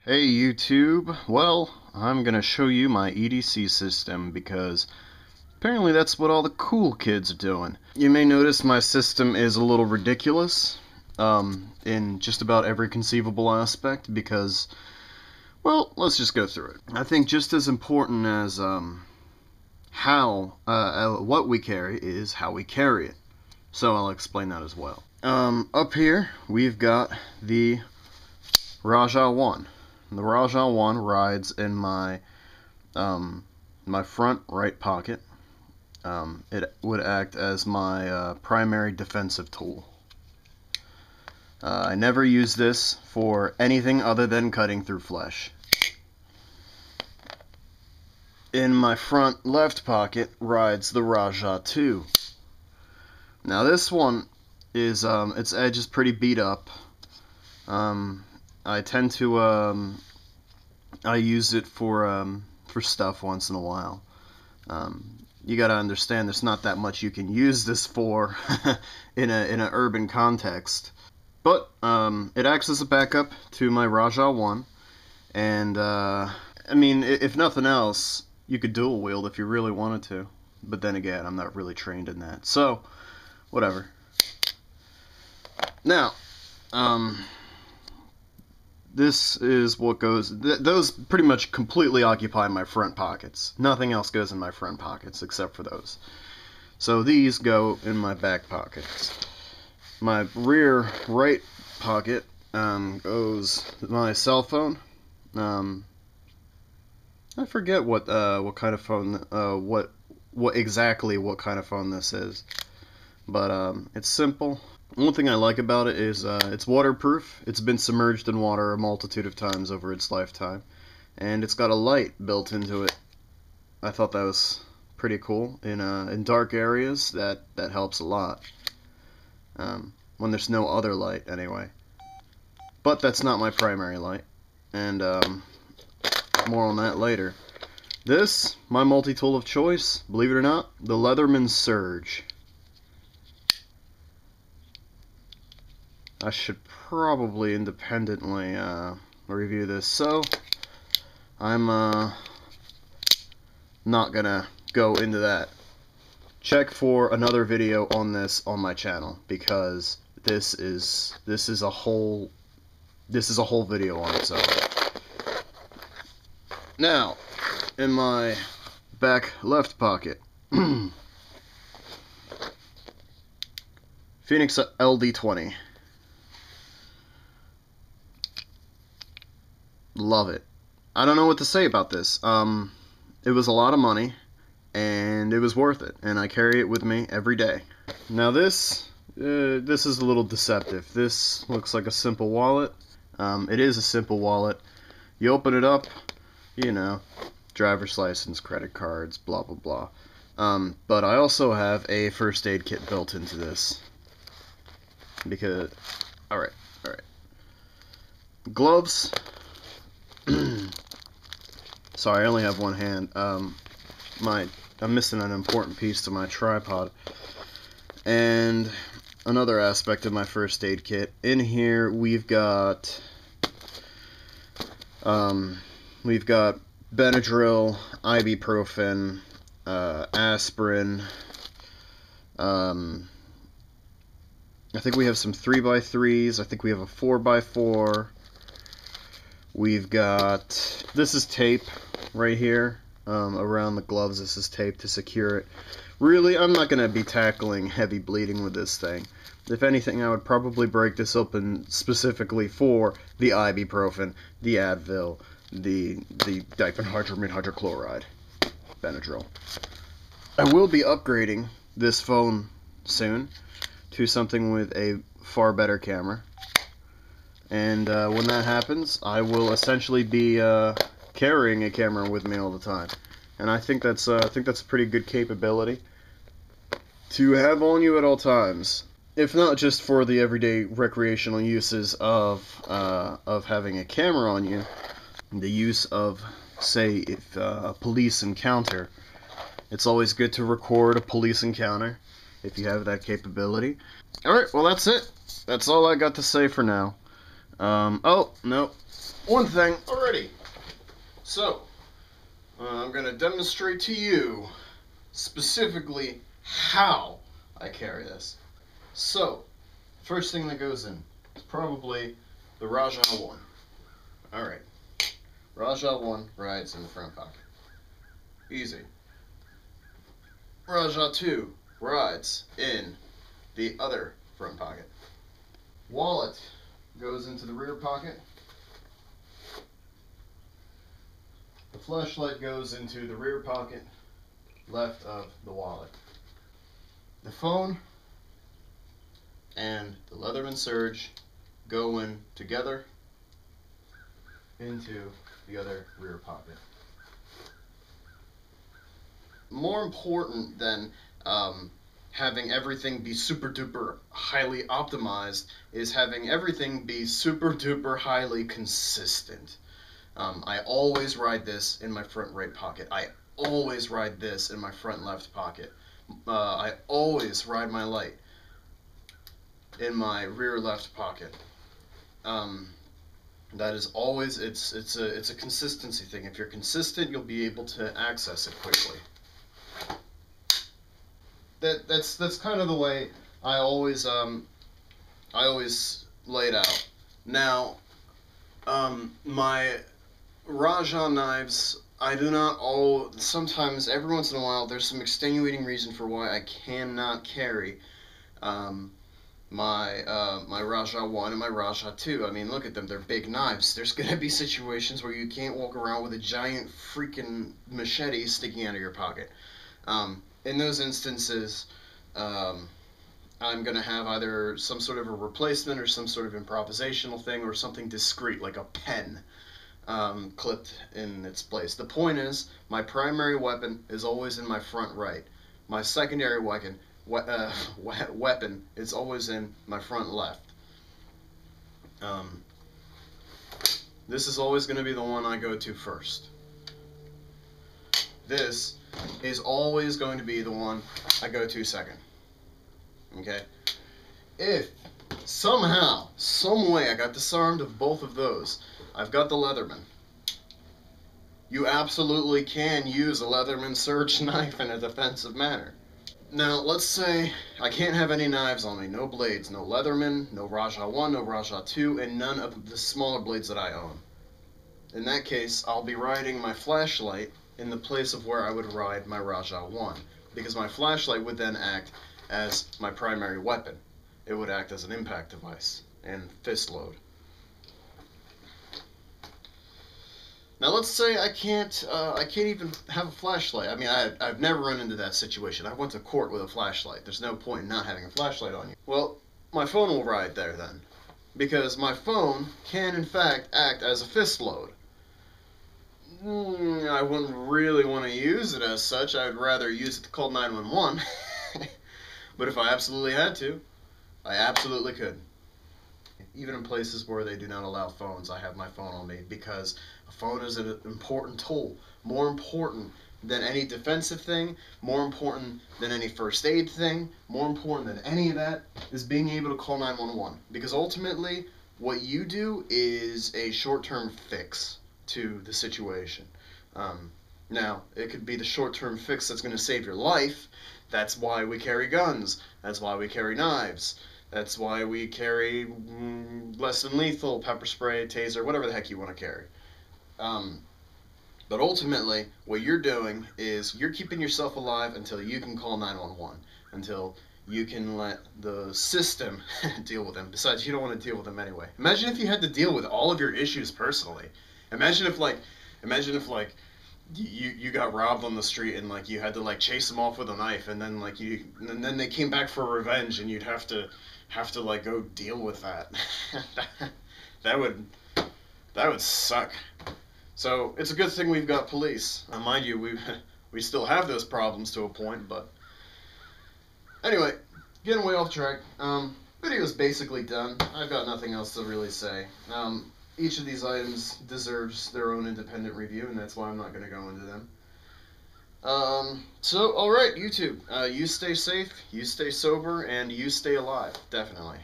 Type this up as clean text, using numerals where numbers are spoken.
Hey YouTube, well, I'm gonna show you my EDC system because apparently that's what all the cool kids are doing. You may notice my system is a little ridiculous in just about every conceivable aspect because, well, let's just go through it. I think just as important as what we carry is how we carry it. So I'll explain that as well. Up here we've got the Raja 1. The Raja 1 rides in my my front right pocket. It would act as my primary defensive tool. I never use this for anything other than cutting through flesh. In my front left pocket rides the Raja 2. Now this one is its edge is pretty beat up. I tend to I use it for stuff once in a while. You gotta understand there's not that much you can use this for in a urban context. But it acts as a backup to my Raja 1, and I mean, if nothing else, you could dual wield if you really wanted to. But then again, I'm not really trained in that, so whatever. Now, this is what goes. Those pretty much completely occupy my front pockets. Nothing else goes in my front pockets except for those. So these go in my back pockets. My rear right pocket goes my cell phone. I forget what kind of phone what kind of phone this is, but it's simple. One thing I like about it is it's waterproof. It's been submerged in water a multitude of times over its lifetime, and it's got a light built into it. I thought that was pretty cool. In dark areas, that helps a lot. When there's no other light, anyway. But that's not my primary light, and more on that later. This, my multi-tool of choice, believe it or not, the Leatherman Surge. I should probably independently review this, so I'm not gonna go into that. Check for another video on this on my channel, because this is a whole video on its own. Now, in my back left pocket, Phoenix LD20. Love it. I don't know what to say about this. It was a lot of money, and it was worth it, and I carry it with me every day. Now this is a little deceptive. This looks like a simple wallet. It is a simple wallet. You open it up, you know, driver's license, credit cards, blah blah blah. But I also have a first aid kit built into this. Because, alright. Gloves. Sorry, I only have one hand. I'm missing an important piece to my tripod. And another aspect of my first aid kit. In here we've got Benadryl, ibuprofen, aspirin. I think we have some 3x3s. I think we have a 4x4. We've got, this is tape right here around the gloves. This is tape to secure it. Really, I'm not going to be tackling heavy bleeding with this thing. If anything, I would probably break this open specifically for the ibuprofen, the Advil, the diphenhydramine hydrochloride, Benadryl. I will be upgrading this phone soon to something with a far better camera. And when that happens, I will essentially be carrying a camera with me all the time, and I think that's a pretty good capability to have on you at all times, if not just for the everyday recreational uses of having a camera on you. The use of, say, if a police encounter, it's always good to record a police encounter if you have that capability. All right, well that's it. That's all I got to say for now. Oh, no. One thing already. So, I'm going to demonstrate to you specifically how I carry this. So, first thing that goes in is probably the Raja 1. Alright. Raja 1 rides in the front pocket. Easy. Raja 2 rides in the other front pocket. Wallet goes into the rear pocket. The flashlight goes into the rear pocket left of the wallet. The phone and the Leatherman Surge go in together into the other rear pocket. More important than having everything be super duper highly optimized is having everything be super duper highly consistent. I always ride this in my front right pocket. I always ride this in my front left pocket. I always ride my light in my rear left pocket. That is always, it's a consistency thing. If you're consistent, you'll be able to access it quickly. That's kind of the way I always lay it out. Now, my Raja knives, I do not sometimes, every once in a while, there's some extenuating reason for why I cannot carry my Raja 1 and my Raja 2. I mean, look at them, they're big knives. There's going to be situations where you can't walk around with a giant freaking machete sticking out of your pocket. In those instances, I'm going to have either some sort of a replacement or some sort of improvisational thing or something discreet, like a pen, clipped in its place. The point is, my primary weapon is always in my front right. My secondary weapon is always in my front left. This is always going to be the one I go to first. This is always going to be the one I go to second. Okay? If somehow, some way I got disarmed of both of those, I've got the Leatherman. You absolutely can use a Leatherman Surge knife in a defensive manner. Now, let's say I can't have any knives on me, no blades, no Leatherman, no Raja 1, no Raja 2, and none of the smaller blades that I own. In that case, I'll be riding my flashlight in the place of where I would ride my Raja 1, because my flashlight would then act as my primary weapon. It would act as an impact device and fist load. Now let's say I can't even have a flashlight. I mean, I've never run into that situation. I went to court with a flashlight. There's no point in not having a flashlight on you. Well, my phone will ride there then, because my phone can in fact act as a fist load. I wouldn't really want to use it as such. I'd rather use it to call 911. But if I absolutely had to, I absolutely could. Even in places where they do not allow phones, I have my phone on me, because a phone is an important tool. More important than any defensive thing, more important than any first aid thing, more important than any of that is being able to call 911. Because ultimately, what you do is a short-term fix to the situation. Now, it could be the short-term fix that's going to save your life. That's why we carry guns. That's why we carry knives. That's why we carry less than lethal pepper spray, taser, whatever the heck you want to carry. But ultimately, what you're doing is you're keeping yourself alive until you can call 911, until you can let the system deal with them. Besides, you don't want to deal with them anyway. Imagine if you had to deal with all of your issues personally. Imagine if you got robbed on the street and like you had to like chase them off with a knife, and then then they came back for revenge, and you'd have to like go deal with that. that would suck. So it's a good thing we've got police. Mind you, we still have those problems to a point, but anyway, getting way off track. Video's basically done. I've got nothing else to really say. Each of these items deserves their own independent review, and that's why I'm not going to go into them. So, alright, YouTube. You stay safe, you stay sober, and you stay alive, definitely.